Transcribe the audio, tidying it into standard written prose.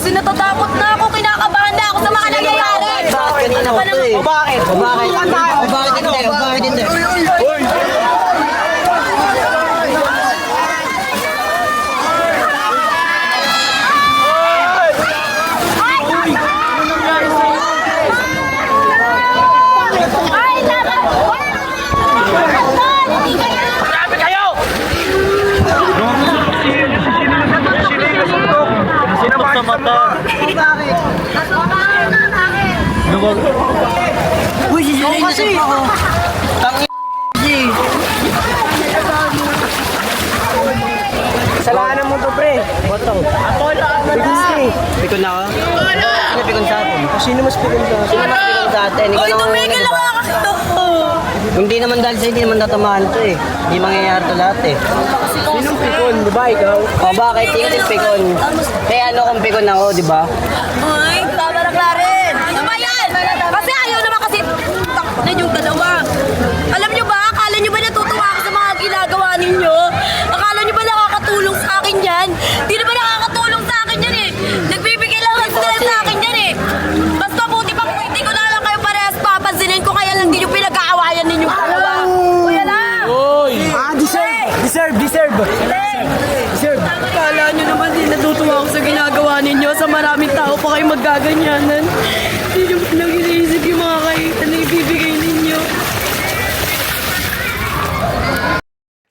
Natatakot na ako, kinakabahan na ako sa mga nangyayari. Bakit? Bakit? Bakit hindi? Bakit hindi? Uy, sisirin na siya ako. Kasalanan mo to, pre. Boto. Pikon ka eh. Pikon na ako? Sino pikon sa atin? Sino mas pikon sa atin? Sino mas pikon sa atin? Uy, tumigil lang ako. Hindi naman dahil sa'yo, hindi naman tatamaan to eh. Hindi mangyayari to lahat eh. Sinong pikon? Di ba ikaw? O bakit? Ikaw din pikon. Kaya ano kung pikon ako, di ba? Uy, tama na Claren. Ano ba yan? Kasi ayaw naman kasi takpan yung dalawa. Alam nyo ba? Akala nyo ba natutuwa ako sa mga ginagawa ninyo? Akala nyo ba nakakatulong sa akin yan? Di na ba nakakatulong sa akin yan eh? Nagbibigay lang ng stress sa akin yan eh. Basta buti pang pwede ko na lang kayo parehas papansinin ko kaya lang din yung pinag-aawayan ninyo dalawa. Kuya lang! Deserve! Akala nyo naman din natutuwa ako sa ginagawa ninyo. Sa maraming tao pa kayo maggaganyanan. Hindi nyo nang iniisip yung mga kaitan na ibibigay ninyo.